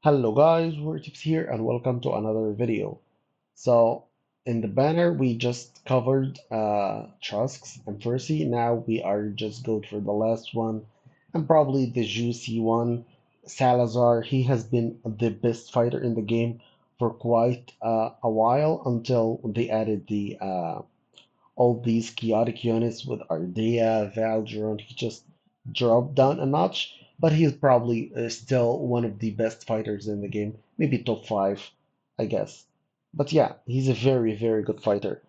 Hello guys, we're Tips here and welcome to another video. So in the banner we just covered Trusks and Percy. Now we are just going for the last one and probably the juicy one, Salazar. He has been the best fighter in the game for quite a while until they added the all these chaotic units with Ardea, Valdron. He just dropped down a notch, but he's probably still one of the best fighters in the game, maybe top five, I guess. But yeah, he's a very, very good fighter.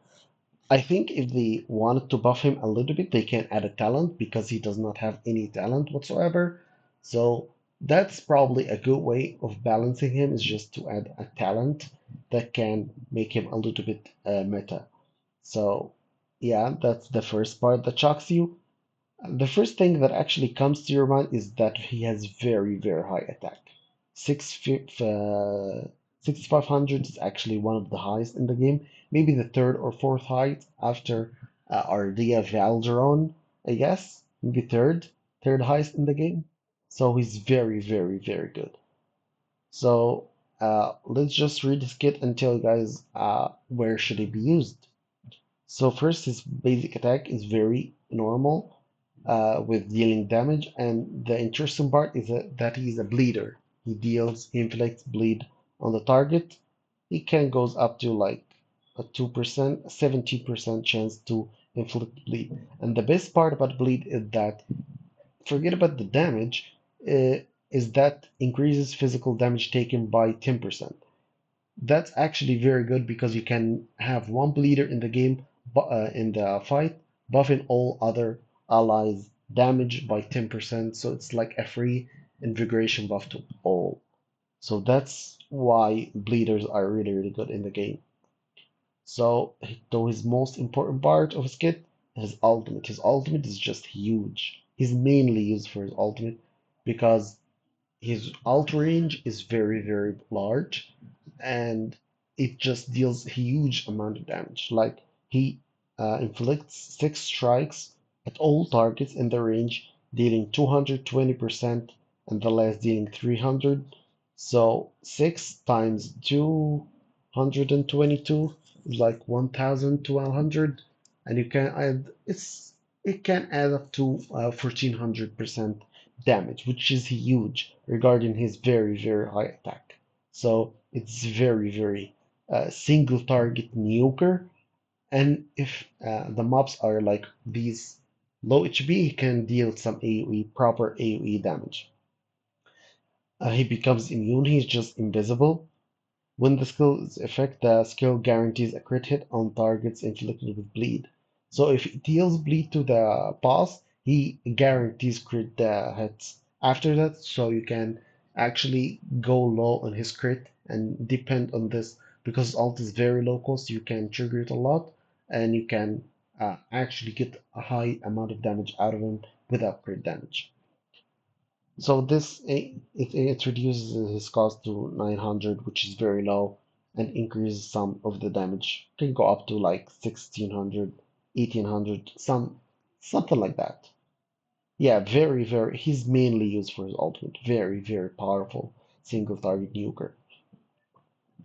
I think if they wanted to buff him a little bit, they can add a talent because he does not have any talent whatsoever. So that's probably a good way of balancing him is just to add a talent that can make him a little bit meta. So, yeah, that's the first part that shocks you. The first thing that actually comes to your mind is that he has very, very high attack. 6,500 is actually one of the highest in the game, maybe the third or fourth highest after Ardea Valderon, I guess, maybe third highest in the game. So he's very, very, very good. So let's just read his kit and tell you guys where should he be used. So first, his basic attack is very normal with dealing damage, and the interesting part is that he's a bleeder. He inflicts bleed on the target. He can goes up to like a 2%, 70% chance to inflict bleed. And the best part about bleed is that forget about the damage, is that increases physical damage taken by 10%. That's actually very good because you can have one bleeder in the game, in the fight, buffing all other allies damage by 10%. So it's like a free invigoration buff to all. So that's why bleeders are really, really good in the game. So, though his most important part of his kit, his ultimate. His ultimate is just huge. He's mainly used for his ultimate because his ult range is very, very large, and it just deals huge amount of damage. Like he inflicts 6 strikes at all targets in the range, dealing 220%, and the last dealing 300. So 6 times 222 is like 1,200, and you can add it can add up to 1,400% damage, which is huge regarding his very, very high attack. So it's very, very single target nuker. And if the mobs are like these low HP, he can deal some AoE, proper AoE damage. He becomes immune, he's just invisible. When the skill is effect, the skill guarantees a crit hit on targets inflicted with bleed. So if it deals bleed to the boss, he guarantees crit hits after that. So you can actually go low on his crit and depend on this because ult is very low cost. You can trigger it a lot and you can actually get a high amount of damage out of him without crit damage. So it reduces his cost to 900, which is very low, and increases some of the damage. Can go up to like 1600, 1800, something like that. Yeah, very, very. He's mainly used for his ultimate. Very, very powerful single target nuker.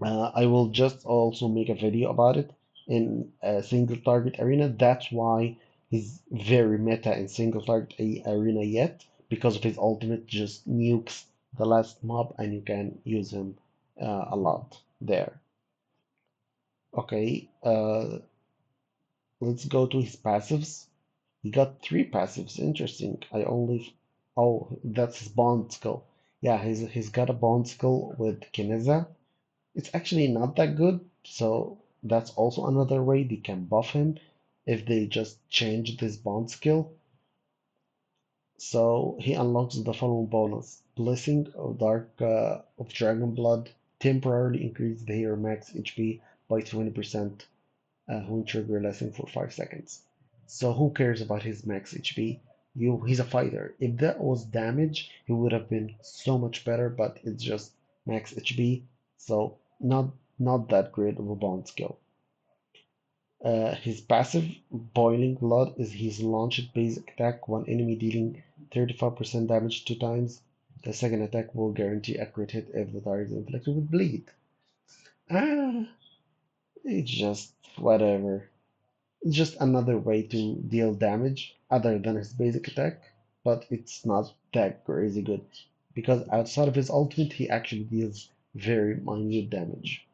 I will just also make a video about it in a single target arena. That's why he's very meta in single target arena yet, because of his ultimate just nukes the last mob and you can use him a lot there. Okay, let's go to his passives. He got 3 passives. Interesting. Oh, that's his bond skill. Yeah, he's got a bond skill with Kineza. It's actually not that good, so that's also another way they can buff him if they just change this bond skill. So he unlocks the following bonus: Blessing of Dragon Blood temporarily increases the hero max HP by 20% when trigger lasting for 5 seconds. So who cares about his max HP? He's a fighter. If that was damage, he would have been so much better, but it's just max HP, so not that great of a bond skill. His passive, Boiling Blood, is his launched basic attack, one enemy dealing 35% damage 2 times. The second attack will guarantee a crit hit if the target is inflicted with bleed. Ah, it's just whatever. It's just another way to deal damage other than his basic attack, but it's not that crazy good because outside of his ultimate, he actually deals very minute damage.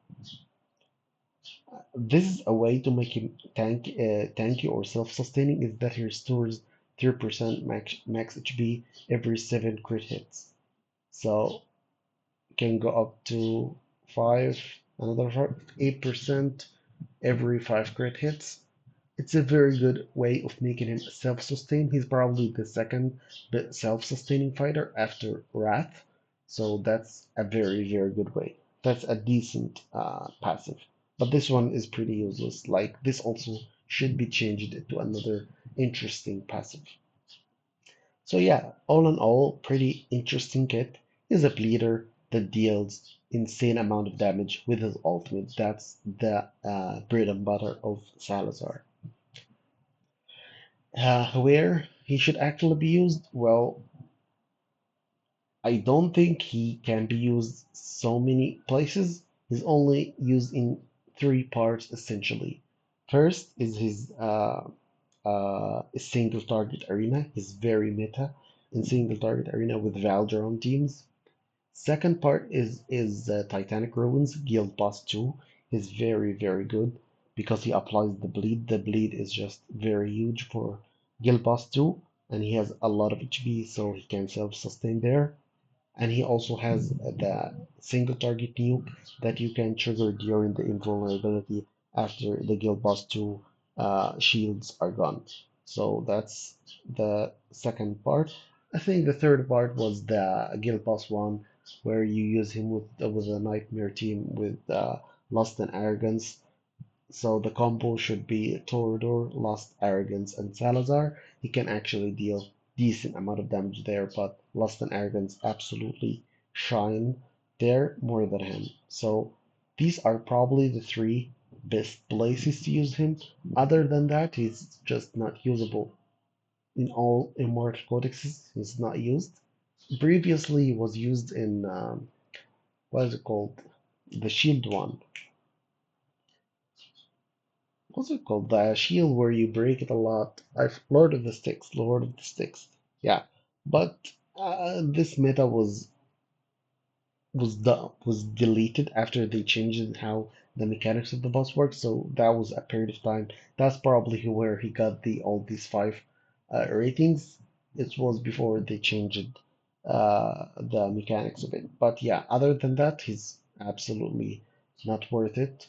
This is a way to make him tanky or self-sustaining is that he restores 3% max HP every 7 crit hits. So can go up to 5, another 8% every 5 crit hits. It's a very good way of making him self-sustain. He's probably the second self-sustaining fighter after Wrath, so that's a very good way. That's a decent passive. But this one is pretty useless. Like this also should be changed into another interesting passive. So yeah, all in all, pretty interesting kit. He's a bleeder that deals insane amount of damage with his ultimate. That's the bread and butter of Salazar. Where he should actually be used? Well, I don't think he can be used so many places. He's only used in three parts essentially. First is his single target arena. He's very meta in single target arena with Valderon teams. Second part is Titanic Ruins Guild Boss 2 is very good because he applies the bleed. The bleed is just very huge for Guild Boss 2 and he has a lot of HP so he can self-sustain there. And he also has the single target nuke that you can trigger during the invulnerability after the Guild Boss 2 shields are gone. So that's the second part. I think the third part was the Guild Boss 1, where you use him with a Nightmare team with Lust and Arrogance, so the combo should be Toreador, Lust, Arrogance, and Salazar. He can actually deal decent amount of damage there, but Lust and Arrogance absolutely shine there more than him. So these are probably the three best places to use him. Other than that, he's just not usable. In all Immortal Codexes, he's not used. Previously, he was used in what is it called? The Shield one. What's it called? The shield where you break it a lot. I've Lord of the Sticks, Lord of the Sticks. Yeah, but this meta was deleted after they changed how the mechanics of the boss work. So that was a period of time. That's probably where he got the all these five ratings. It was before they changed the mechanics of it. But yeah, other than that, he's absolutely not worth it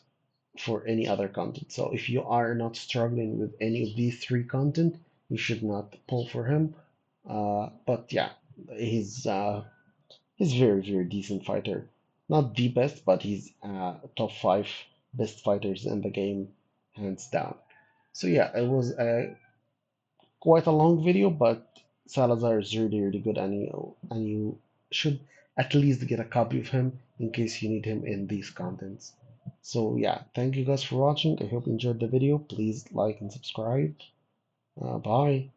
for any other content. So if you are not struggling with any of these three content, you should not pull for him. But yeah, he's very decent fighter. Not the best, but he's top five best fighters in the game, hands down. So yeah, it was quite a long video, but Salazar is really good, and you should at least get a copy of him in case you need him in these contents. So yeah, thank you guys for watching. I hope you enjoyed the video. Please like and subscribe. Bye.